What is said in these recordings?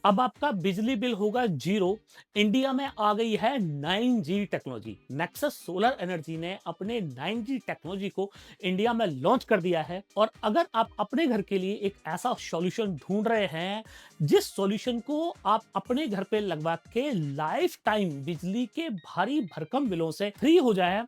अब आपका बिजली बिल होगा जीरो। इंडिया में आ गई है 9G technology. Nexus solar energy ने अपने 9G टेक्नोलॉजी को इंडिया में लॉन्च कर दिया है। और अगर आप अपने घर के लिए एक ऐसा सॉल्यूशन ढूंढ रहे हैं जिस सॉल्यूशन को आप अपने घर पे लगवा के लाइफ टाइम बिजली के भारी भरकम बिलों से फ्री हो जाए,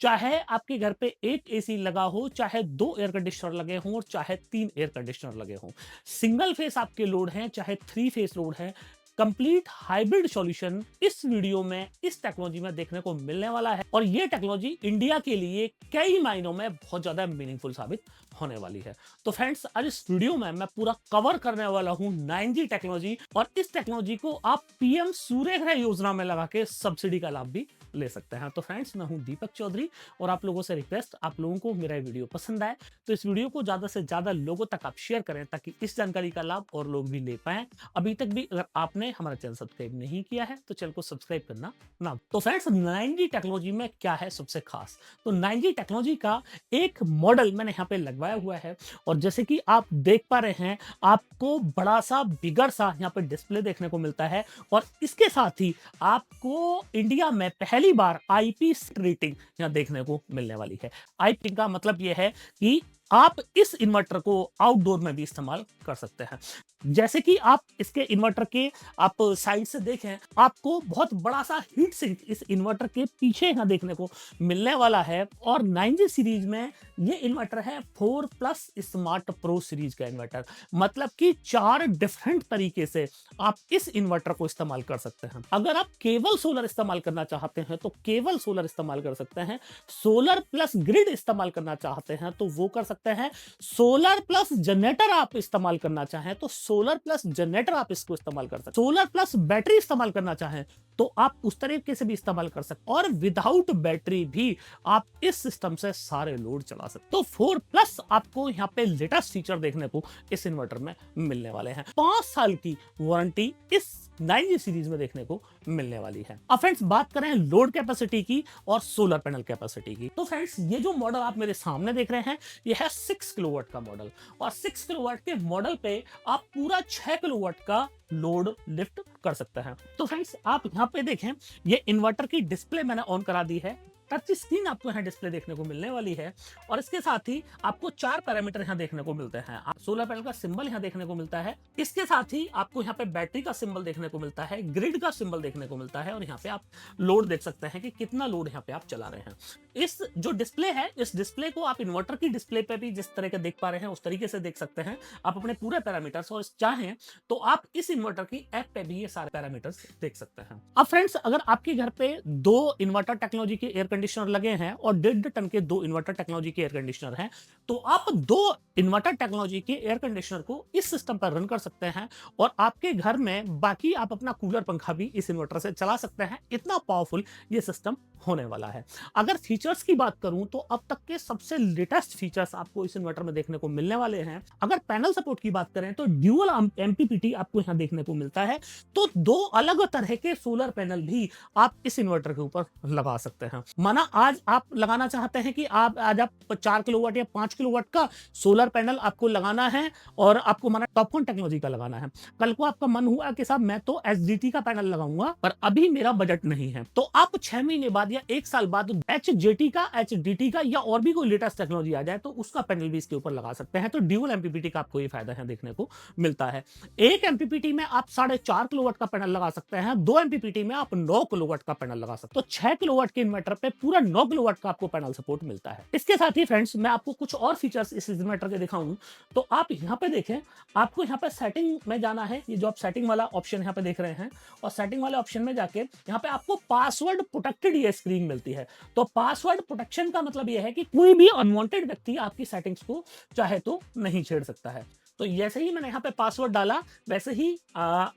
चाहे आपके घर पे एक एसी लगा हो, चाहे दो एयर कंडीशनर लगे हों और चाहे तीन एयर कंडीशनर लगे हों, सिंगल फेस आपके लोड हैं चाहे थ्री फेस लोड है, कंप्लीट हाइब्रिड सॉल्यूशन इस वीडियो में इस टेक्नोलॉजी में देखने को मिलने वाला है। और ये टेक्नोलॉजी इंडिया के लिए कई मायनों में बहुत ज्यादा मीनिंगफुल साबित होने वाली है। तो फ्रेंड्स, आज इस वीडियो में मैं पूरा कवर करने वाला हूं 9G टेक्नोलॉजी, और इस टेक्नोलॉजी को आप पीएम सूर्यघर योजना में लगा के सब्सिडी का लाभ भी ले सकते हैं। तो फ्रेंड्स, मैं हूं दीपक चौधरी और आप लोगों से रिक्वेस्ट, आप लोगों को मेरा वीडियो पसंद आए तो इस वीडियो को ज्यादा से ज्यादा लोगों तक आप शेयर करें ताकि इस जानकारी का लाभ और लोग भी ले पाए। अभी तक भी अगर आपने हमारा चैनल सब्सक्राइब नहीं किया है तो चैनल को सब्सक्राइब करना ना। तो फ्रेंड्स, 9G टेक्नोलॉजी में क्या है सबसे खास? तो 9G टेक्नोलॉजी का एक मॉडल मैंने यहाँ पे लगवाया हुआ है और जैसे कि आप देख पा रहे हैं, आपको बड़ा सा बिगर सा यहाँ पे डिस्प्ले देखने को मिलता है। और इसके साथ ही आपको इंडिया में पहली बार आईपी रेटिंग यहाँ देखने को मिलने वाली है। आईपी का मतलब यह है कि आप इस इन्वर्टर को आउटडोर में भी इस्तेमाल कर सकते हैं। जैसे कि आप इसके इन्वर्टर के आप साइड से देखें, आपको बहुत बड़ा सा हीट सिंक इस इन्वर्टर के पीछे यहाँ देखने को मिलने वाला है। और 9G सीरीज में ये इन्वर्टर है 4 प्लस स्मार्ट प्रो सीरीज का इन्वर्टर, मतलब कि 4 डिफरेंट तरीके से आप इस इन्वर्टर को इस्तेमाल कर सकते हैं। अगर आप केवल सोलर इस्तेमाल करना चाहते हैं तो केवल सोलर इस्तेमाल कर सकते हैं। सोलर प्लस ग्रिड इस्तेमाल करना चाहते हैं तो वो कर सकते हैं। सोलर प्लस जनरेटर आप इस्तेमाल करना चाहें तो सोलर प्लस जनरेटर आप इसको इस्तेमाल कर सकते हैं। सोलर प्लस बैटरी इस्तेमाल करना चाहें तो आप उस तरीके से भी इस्तेमाल कर सकते हैं। और विदाउट बैटरी भी आप इस सिस्टम से सारे लोड चला सकते हैं। तो 4 प्लस आपको यहाँ पे लेटेस्ट फीचर देखने को इस इन्वर्टर में मिलने वाले हैं। 5 साल की वारंटी इस 9G सीरीज में देखने को मिलने वाली है। अब फ्रेंड्स, बात करें लोड कैपेसिटी की और सोलर पैनल कैपेसिटी की। तो फ्रेंड्स, ये जो मॉडल आप मेरे सामने देख रहे हैं, ये है 6 किलोवाट का मॉडल। और 6 किलोवाट के मॉडल पे आप पूरा 6 किलोवाट का लोड लिफ्ट कर सकते हैं। तो फ्रेंड्स, आप यहाँ पे देखें, ये इन्वर्टर की डिस्प्ले मैंने ऑन करा दी है। टच स्क्रीन आपको यहाँ डिस्प्ले देखने को मिलने वाली है। और इसके साथ ही आपको 4 पैरामीटर यहाँ देखने को मिलते हैं। सोलर पैनल का सिंबल यहाँ देखने को मिलता है। इसके साथ ही आपको यहाँ पे बैटरी का सिंबल देखने को मिलता है, ग्रिड का सिंबल देखने को मिलता है। और यहाँ पे आप लोड देख सकते हैं कि कितना लोड यहाँ पे आप चला रहे हैं। इस जो डिस्प्ले है, इस डिस्प्ले को आप इन्वर्टर की डिस्प्ले पे भी जिस तरह के देख पा रहे हैं उस तरीके से देख सकते हैं आप अपने पूरे पैरामीटर्स। और चाहें तो आप इस इन्वर्टर की ऐप पे भी ये सारे पैरामीटर्स देख सकते हैं। अब फ्रेंड्स, अगर आपके घर पे 2 इन्वर्टर टेक्नोलॉजी के एयर कंडीशनर लगे हैं और 1.5 टन के 2 इन्वर्टर टेक्नोलॉजी के एयर कंडीशनर हैं, तो आप 2 इन्वर्टर टेक्नोलॉजी के एयर कंडीशनर को इस सिस्टम पर रन कर सकते हैं। और आपके घर में बाकी आप अपना कूलर पंखा भी इस इन्वर्टर से चला सकते हैं। इतना पावरफुल ये सिस्टम होने वाला है। अगर फीचर्स की बात करूं तो अब तक के सबसे लेटेस्ट फीचर्स आपको इस इन्वर्टर में देखने को मिलने वाले हैं। अगर पैनल सपोर्ट की बात करें तो ड्यूअल एमपीपीटी आपको यहां देखने को मिलता है। तो 2 अलग तरह के सोलर पैनल भी आप इस इन्वर्टर के ऊपर लगा सकते हैं। माना आज आप लगाना चाहते हैं कि आज आप 4 किलोवाट या 5 किलोवाट का सोलर पैनल आपको लगाना है और आपको माना टॉपकॉन टेक्नोलॉजी का लगाना है। कल को आपका मन हुआ कि साहब मैं तो एचडीटी का पैनल लगाऊंगा पर अभी मेरा बजट नहीं है, तो आप 6 महीने बाद या 1 साल बाद एचजेटी का, एचडीटी का या और भी कोई लेटेस्ट टेक्नोलॉजी आ जाए तो उसका पैनल भी इसके ऊपर लगा सकते हैं। तो ड्यूअल एमपीपीटी का आपको ये फायदा है देखने को मिलता है। एक एमपीपीटी में आप 4.5 किलोवाट का पैनल लगा सकते हैं, 2 एमपीपीटी में आप 9 किलोवाट का पैनल लगा सकते हैं। तो 6 किलोवाट के इन्वर्टर पे पूरा 9 किलोवाट का आपको पैनल सपोर्ट मिलता है। इसके साथ ही फ्रेंड्स, मैं आपको कुछ और फीचर्स इस इन्वर्टर के दिखाऊं। तो आप यहाँ पे देखें, आपको यहाँ पे सेटिंग में जाना है। ये जो आप सेटिंग वाला ऑप्शन यहाँ पे देख रहे हैं, और सेटिंग वाले ऑप्शन में जाके यहाँ पे आपको पासवर्ड प्रोटेक्टेड ये स्क्रीन मिलती है। तो पासवर्ड प्रोटेक्शन का मतलब यह है कि कोई भी अनवांटेड व्यक्ति आपकी सेटिंग्स को चाहे तो नहीं छेड़ सकता है। तो जैसे ही मैंने यहाँ पे पासवर्ड डाला, वैसे ही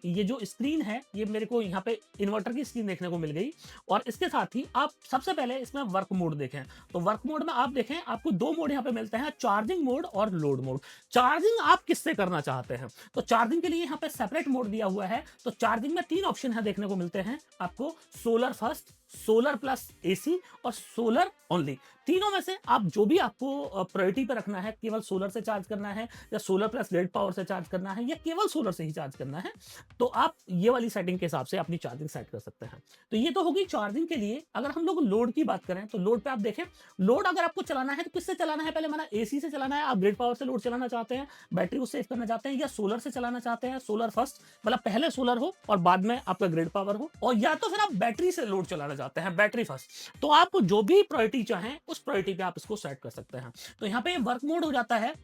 ये जो स्क्रीन है ये मेरे को यहाँ पे इन्वर्टर की स्क्रीन देखने को मिल गई। और इसके साथ ही आप सबसे पहले इसमें वर्क मोड देखें। तो वर्क मोड में आप देखें, आपको 2 मोड यहाँ पे मिलते हैं, चार्जिंग मोड और लोड मोड। चार्जिंग आप किससे करना चाहते हैं, तो चार्जिंग के लिए यहाँ पे सेपरेट मोड दिया हुआ है। तो चार्जिंग में 3 ऑप्शन है देखने को मिलते हैं आपको, solar first, solar plus AC और सोलर ओनली। तीनों में से आप जो भी आपको प्रायोरिटी पे रखना है, केवल सोलर से चार्ज करना है या सोलर प्लस ग्रिड पावर से चार्ज करना है या केवल सोलर से ही चार्ज करना है, तो आप ये वाली सेटिंग के हिसाब से अपनी चार्जिंग सेट कर सकते हैं। तो ये तो होगी चार्जिंग के लिए। अगर हम लोग लोड की बात करें तो लोड पे आप देखें, लोड अगर आपको चलाना है तो किससे चलाना है? पहले माना एसी से चलाना है, आप ग्रिड पावर से लोड चलाना चाहते हैं, बैटरी को सेव करना चाहते हैं, या सोलर से चलाना चाहते हैं, सोलर फर्स्ट, मतलब पहले सोलर हो और बाद में आपका ग्रिड पावर हो, और या तो फिर आप बैटरी से लोड चलाना चाहते हैं, बैटरी फर्स्ट। तो आप जो भी प्रायोरिटी चाहें उस प्रायोरिटी पे आप इसको सेट कर सकते हैं। तो यहाँ पे वर्क मोड हो जाता है।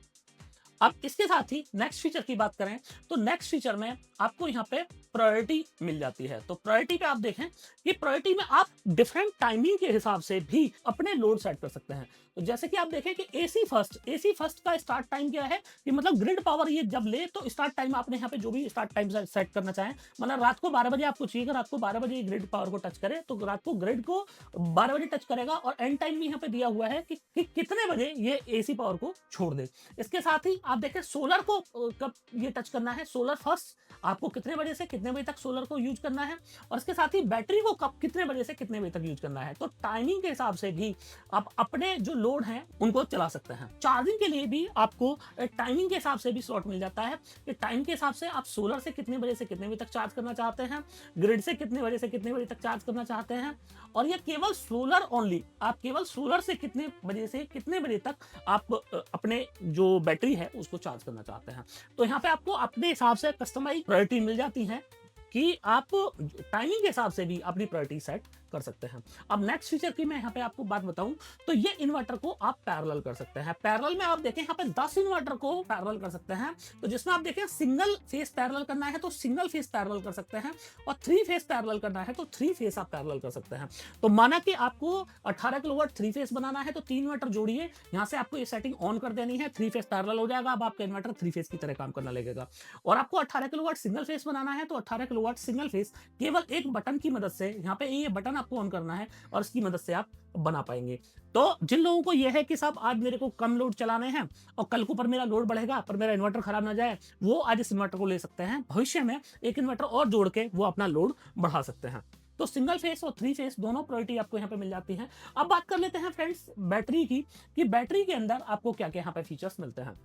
अब इसके साथ ही नेक्स्ट फीचर की बात करें तो नेक्स्ट फीचर में आपको यहाँ पे प्रायोरिटी मिल जाती है। तो प्रायोरिटी पे आप देखें कि प्रायोरिटी में आप डिफरेंट टाइमिंग के हिसाब से भी अपने लोड सेट कर सकते हैं। तो जैसे कि आप देखें कि एसी फर्स्ट का स्टार्ट टाइम क्या है कि मतलब ग्रिड पावर ये जब ले तो स्टार्ट टाइम आपने यहाँ पे जो भी स्टार्ट टाइम सेट करना चाहें, मतलब रात को 12 बजे आपको चाहिए, अगर रात को 12 बजे ग्रिड पावर को टच करे तो रात को ग्रिड को 12 बजे टच करेगा, और एंड टाइम भी यहाँ पे दिया हुआ है कि कितने बजे ये एसी पावर को छोड़ दे। इसके साथ ही आप देखें सोलर को कब ये टच करना है, सोलर फर्स्ट आपको कितने बजे से कितने बजे तक सोलर को यूज करना है, और इसके साथ ही बैटरी को कब कितने बजे से कितने बजे तक यूज करना है। तो टाइमिंग के हिसाब से भी आप अपने जो लोड हैं उनको चला सकते हैं। चार्जिंग के लिए भी आपको टाइमिंग के हिसाब से भी स्लॉट मिल जाता है कि टाइम के हिसाब से आप सोलर से कितने बजे से कितने बजे तक चार्ज करना चाहते हैं, ग्रिड से कितने बजे से कितने बजे तक चार्ज करना चाहते हैं, और ये केवल सोलर ओनली, आप केवल सोलर से कितने बजे से कितने बजे तक आप अपने जो बैटरी है उसको चार्ज करना चाहते हैं। तो यहाँ पे आपको अपने हिसाब से कस्टमाइज प्रायोरिटी मिल जाती है कि आप टाइमिंग के हिसाब से भी अपनी प्रायोरिटी सेट कर सकते हैं। अब नेक्स्ट फीचर की मैं यहाँ पे आपको बात बताऊं तो ये इन्वर्टर को आप पैरेलल कर सकते हैं। पैरेलल में आप देखें यहाँ पे 10 इन्वर्टर को पैरेलल कर सकते हैं। तो जिसमें आप देखें सिंगल फेस पैरेलल करना है तो सिंगल फेस पैरेलल कर सकते हैं, और 3 फेस पैरेलल करना है तो 3 फेस आप पैरेलल कर सकते हैं। तो माना कि आपको 18 किलोवाट 3 फेस बनाना है तो 3 इन्वर्टर जोड़िए, यहाँ से आपको ये सेटिंग ऑन कर देनी है, 3 फेस पैरेलल हो जाएगा। अब आपका इन्वर्टर 3 फेस की तरह काम करना लगेगा। और आपको 18 किलोवाट सिंगल फेस बनाना है तो 18 किलोवाट सिंगल फेस केवल एक बटन की मदद से, यहाँ पे ये बटन आपको ऑन करना है और इसकी मदद से आप बना पाएंगे। तो जिन लोगों को यह है कि साहब आज मेरे को कम लोड चलाने हैं और कल को पर मेरा लोड बढ़ेगा पर मेरा इन्वर्टर खराब ना जाए, वो आज इस इन्वर्टर को ले सकते हैं। भविष्य में एक इन्वर्टर और जोड़ के वो अपना लोड बढ़ा सकते हैं। तो सिंगल फेस और 3 फेस दोनों प्रायोरिटी आपको यहाँ पे मिल जाती है। अब बात कर लेते हैं फ्रेंड्स बैटरी की, कि बैटरी के अंदर आपको क्या क्या यहाँ पे फीचर्स मिलते हैं।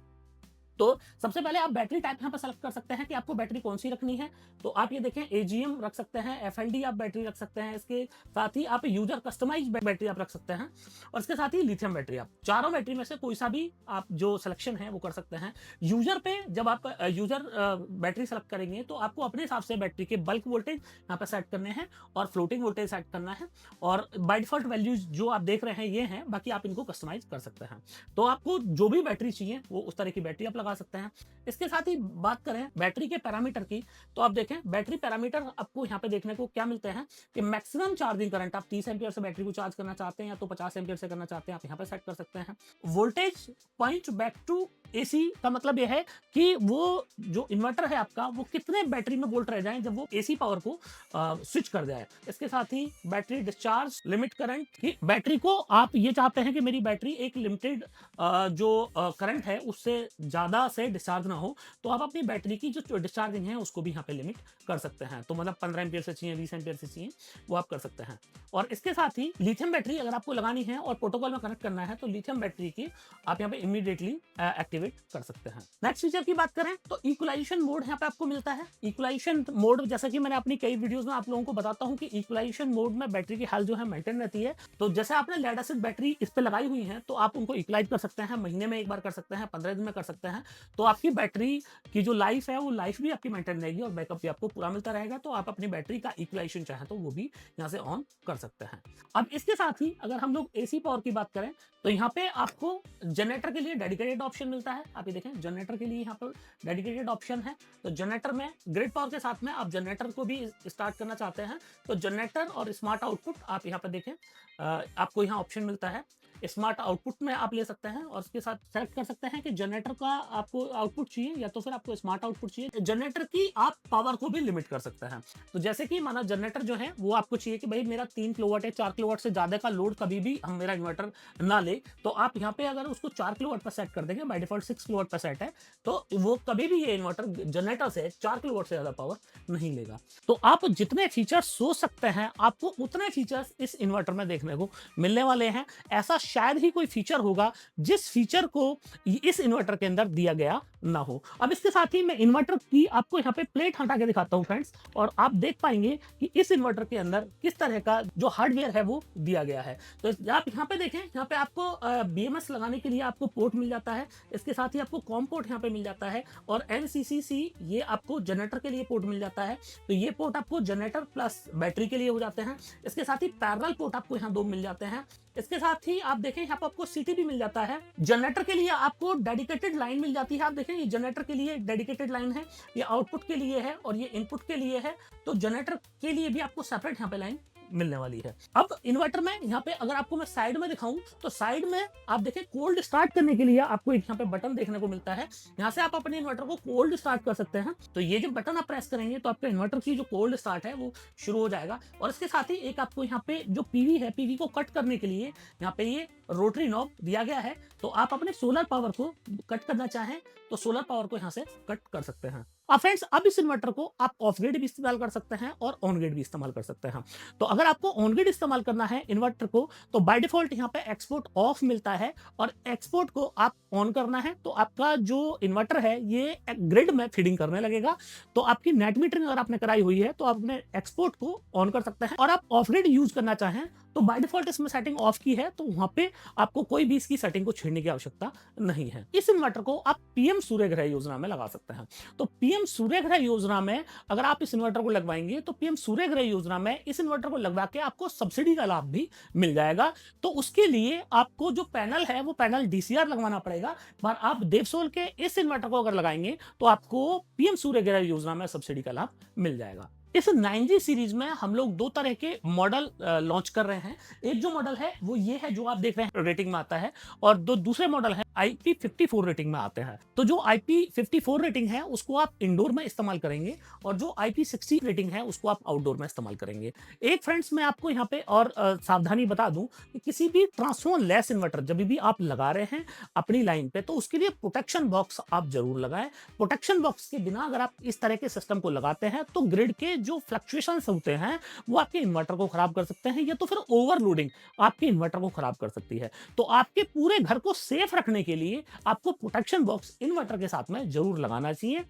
तो सबसे पहले आप बैटरी टाइप यहाँ पर सेलेक्ट कर सकते हैं कि आपको बैटरी कौन सी रखनी है। तो आप ये देखें एजीएम रख सकते हैं, एफएलडी आप बैटरी रख सकते हैं, इसके साथ ही आप यूजर कस्टमाइज बैटरी आप रख सकते हैं, और इसके साथ ही लिथियम बैटरी। आप चारों बैटरी में से कोई सा भी आप जो सिलेक्शन है वो कर सकते हैं। यूजर पे जब आप यूजर बैटरी सेलेक्ट करेंगे तो आपको अपने हिसाब से बैटरी के बल्क वोल्टेज यहाँ पर सेट करने हैं और फ्लोटिंग वोल्टेज सेट करना है, और बाय डिफॉल्ट वैल्यूज जो आप देख रहे हैं ये हैं, बाकी आप इनको कस्टमाइज कर सकते हैं। तो आपको जो भी बैटरी चाहिए वो उस तरह की बैटरी आप लगा सकते हैं। इसके साथ ही बात करें बैटरी के पैरामीटर की, तो आप देखें बैटरी पैरामीटर आपको यहाँ पे देखने को क्या मिलते हैं कि मैक्सिमम चार्जिंग करंट आप 30 एम्पीयर से बैटरी को चार्ज करना चाहते हैं या तो 50 एम्पीयर से करना चाहते हैं, आप यहाँ पे सेट कर सकते हैं। Voltage point back to AC का मतलब यह है कि वो जो इन्वर्टर है आपका वो कितने बैटरी में वोल्ट रह जाए जब वो एसी पावर को स्विच कर जाए। इसके साथ ही बैटरी डिस्चार्ज लिमिट करंट की, बैटरी को आप ये चाहते हैं कि मेरी बैटरी एक लिमिटेड जो करंट है उससे ज्यादा से डिस्चार्ज ना हो, तो आप अपनी बैटरी की जो डिस्चार्जिंग है उसको भी यहाँ पे लिमिट कर सकते हैं। तो मतलब 15 एम्पीयर से चाहिए, 20 एम्पीयर से चाहिए, वो आप कर सकते हैं। और इसके साथ ही लिथियम बैटरी अगर आपको लगानी है और प्रोटोकॉल में कनेक्ट करना है तो लिथियम बैटरी की आप यहाँ पे इमीडिएटली एक्टिवेट कर सकते हैं। नेक्स्ट फीचर की बात करें तो इक्वलाइजेशन मोड यहाँ पे आपको मिलता है। इक्वलाइजेशन मोड जैसा कि मैंने अपनी कई वीडियोस में आप लोगों को बताता हूँ कि इक्वलाइजेशन मोड में बैटरी की हेल्थ जो है मेंटेन रहती है। तो जैसे आपने लेड एसिड बैटरी इस पे लगाई हुई है तो आप उनको इक्वलाइज कर सकते हैं, महीने में एक बार कर सकते हैं, 15 दिन में कर सकते हैं। तो आपकी बैटरी की जो लाइफ है वो लाइफ भी आपकी मेंटेन रहेगी और बैकअप भी आपको पूरा मिलता रहेगा। तो आप अपनी बैटरी का इक्वलाइजेशन चाहें तो वो भी यहाँ से ऑन कर सकते हैं। अब इसके साथ ही अगर हम लोग एसी पावर की बात करें तो यहाँ पे आपको जनरेटर के लिए डेडिकेटेड ऑप्शन मिलता है। आप ये देखें जनरेटर के लिए यहाँ पर डेडिकेटेड ऑप्शन है। तो जनरेटर में ग्रिड पावर के साथ में आप जनरेटर को भी स्टार्ट करना चाहते हैं तो जनरेटर और स्मार्ट आउटपुट आप यहाँ पर देखें आपको यहाँ ऑप्शन मिलता है। स्मार्ट आउटपुट में आप ले सकते हैं और उसके साथ सेलेक्ट कर सकते हैं कि जनरेटर का आपको आउटपुट चाहिए या तो फिर आपको स्मार्ट आउटपुट चाहिए। जनरेटर की आप पावर को भी लिमिट कर सकते हैं। तो जैसे कि माना जनरेटर जो है वो आपको चाहिए कि भाई मेरा 3 किलोवाट या 4 किलोवाट से ज़्यादा का लोड कभी भी हम मेरा इन्वर्टर ना ले, तो आप यहाँ पे अगर उसको 4 किलोवाट पर सेट कर देंगे, बाय डिफ़ॉल्ट 6 किलोवाट पर सेट है, तो वो कभी भी ये इन्वर्टर जनरेटर से 4 किलोवाट से ज़्यादा पावर नहीं लेगा। तो आप जितने फीचर्स सोच सकते हैं, आपको उतने फीचर्स इस इन्वर्टर में देखने को मिलने वाले हैं। ऐसा शायद ही कोई फीचर होगा जिस फीचर को इस इन्वर्टर के अंदर दिया गया ना हो। अब इसके साथ ही मैं इन्वर्टर की आपको यहाँ पे प्लेट हटा के दिखाता हूँ फ्रेंड्स, और आप देख पाएंगे कि इस इन्वर्टर के अंदर किस तरह का जो हार्डवेयर है वो दिया गया है। तो आप यहाँ पे देखें, यहाँ पे आपको बीएमएस लगाने के लिए आपको पोर्ट मिल जाता है। इसके साथ ही आपको कॉम पोर्ट यहाँ पे मिल जाता है, और एनसीसीसी ये आपको जनरेटर के लिए पोर्ट मिल जाता है। तो ये पोर्ट आपको जनरेटर प्लस बैटरी के लिए हो जाते हैं। इसके साथ ही पैरेलल पोर्ट आपको यहाँ 2 मिल जाते हैं। इसके साथ ही आप देखें यहाँ पर आपको सीटी भी मिल जाता है। जनरेटर के लिए आपको डेडिकेटेड लाइन मिल जाती है। आप देखें ये जनरेटर के लिए डेडिकेटेड लाइन है, ये आउटपुट के लिए है और ये इनपुट के लिए है। तो जनरेटर के लिए भी आपको सेपरेट यहाँ पे लाइन मिलने वाली है। अब इन्वर्टर में यहाँ पे अगर आपको मैं साइड में दिखाऊं, तो साइड में आप देखें कोल्ड स्टार्ट करने के लिए आपको एक यहाँ पे बटन देखने को मिलता है। यहाँ से आप अपने इन्वर्टर को कोल्ड स्टार्ट कर सकते हैं। तो ये जो बटन आप प्रेस करेंगे तो आपके इन्वर्टर की जो कोल्ड स्टार्ट है वो शुरू हो जाएगा। और इसके साथ ही एक आपको यहाँ पे जो पीवी है, पीवी को कट करने के लिए यहाँ पे ये रोटरी नॉब दिया गया है। तो आप अपने सोलर पावर को कट करना चाहें तो सोलर पावर को यहाँ से कट कर सकते हैं। अब फ्रेंड्स, अब इस इन्वर्टर को आप ऑफ ग्रिड भी इस्तेमाल कर सकते हैं और ऑन ग्रिड भी इस्तेमाल कर सकते हैं। तो अगर आपको ऑन ग्रिड इस्तेमाल करना है इन्वर्टर को, तो बाय डिफॉल्ट यहाँ पे एक्सपोर्ट ऑफ मिलता है, और एक्सपोर्ट को आप ऑन करना है तो आपका जो इन्वर्टर है ये ग्रिड में फीडिंग करने लगेगा। तो आपकी नेट मीटरिंग अगर आपने कराई हुई है तो आप अपने एक्सपोर्ट को ऑन कर सकते हैं। और आप ऑफ ग्रिड यूज करना चाहें तो बाय डिफॉल्ट इसमें सेटिंग ऑफ की है, तो वहां पे आपको कोई भी इसकी सेटिंग को छेड़ने की आवश्यकता नहीं है। इस इन्वर्टर को आप पीएम सूर्यग्रह योजना में लगा सकते हैं। तो पीएम सूर्यग्रह योजना में अगर आप इस इन्वर्टर को लगवाएंगे तो पीएम सूर्यग्रह योजना में इस इन्वर्टर को लगवा के आपको सब्सिडी का लाभ भी मिल जाएगा। तो उसके लिए आपको जो पैनल है वो पैनल डीसीआर लगवाना पड़ेगा। पर आप देवसोल के इस इन्वर्टर को अगर लगाएंगे तो आपको पीएम सूर्यग्रह योजना में सब्सिडी का लाभ मिल जाएगा। इस 9G सीरीज में हम लोग 2 तरह के मॉडल लॉन्च कर रहे हैं। एक जो मॉडल है वो ये है जो आप देख रहे हैं रेटिंग में आता है, और दो दूसरे मॉडल है IP54 रेटिंग में आते हैं। तो जो IP54 रेटिंग है उसको आप इंडोर में इस्तेमाल करेंगे, और जो IP60 रेटिंग है उसको आप आउटडोर में इस्तेमाल करेंगे। एक फ्रेंड्स मैं आपको यहाँ पे और सावधानी बता दूं कि किसी भी ट्रांसफॉर्मर लेस इन्वर्टर जब भी आप लगा रहे हैं अपनी लाइन पे, तो उसके लिए प्रोटेक्शन बॉक्स आप जरूर लगाएं। प्रोटेक्शन बॉक्स के बिना अगर आप इस तरह के सिस्टम को लगाते हैं तो ग्रिड के जो फ्लक्चुएशंस होते हैं वो आपके इन्वर्टर को खराब कर सकते हैं, या तो फिर ओवरलोडिंग आपके इन्वर्टर को खराब कर सकती है। तो आपके पूरे घर को सेफ रखने के लिए आपको प्रोटेक्शन बॉक्स इन्वर्टर के साथ में जरूर लगाना चाहिए।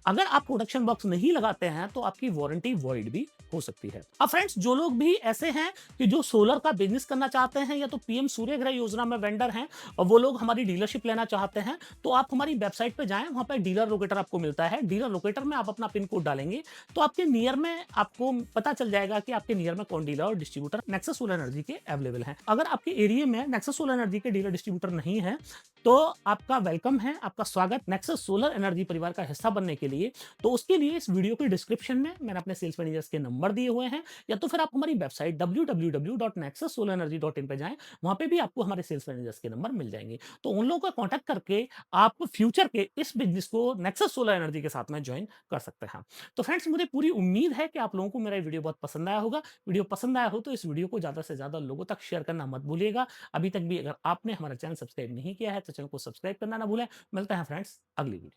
अगर आप प्रोटेक्शन बॉक्स नहीं लगाते हैं तो आपकी वारंटी वॉइड भी हो सकती है। अब फ्रेंड्स, जो लोग भी ऐसे हैं कि जो सोलर का बिजनेस करना चाहते हैं या तो पीएम सूर्यग्रह योजना में वेंडर हैं और वो लोग हमारी डीलरशिप लेना चाहते हैं, तो आप हमारी वेबसाइट पे जाएं, वहां पे डीलर लोकेटर आपको मिलता है। डीलर लोकेटर में आप अपना पिन कोड डालेंगे तो आपके नियर में आपको पता चल जाएगा कि आपके नियर में कौन डीलर और डिस्ट्रीब्यूटर नेक्सस सोलर एनर्जी के अवेलेबल हैं। अगर आपके एरिया में नेक्सस सोलर एनर्जी के डीलर डिस्ट्रीब्यूटर नहीं है तो आपका वेलकम है, आपका स्वागत नेक्सस सोलर एनर्जी परिवार का हिस्सा बनने के लिए। तो उसके लिए इस वीडियो के डिस्क्रिप्शन में मैंने अपने सेल्स मैनेजर्स के नंबर दिए हुए हैं, या तो फिर आप हमारी वेबसाइट www.nexussolarenergy.in पे जाएं, वहां पे भी आपको हमारे सेल्स मैनेजर्स के नंबर मिल जाएंगे। तो उन लोगों का कांटेक्ट करके आप फ्यूचर के इस बिजनेस को नेक्सस सोलर एनर्जी के साथ में ज्वाइन कर सकते हैं। तो फ्रेंड्स, मुझे पूरी उम्मीद है कि आप लोगों को मेरा वीडियो बहुत पसंद आया होगा। वीडियो पसंद आया हो तो इस वीडियो को ज्यादा से ज्यादा लोगों तक शेयर करना मत भूलिएगा। अभी तक भी अगर आपने हमारा चैनल सब्सक्राइब नहीं किया है तो चैनल को सब्सक्राइब करना ना भूलें। मिलते हैं फ्रेंड्स अगली वीडियो।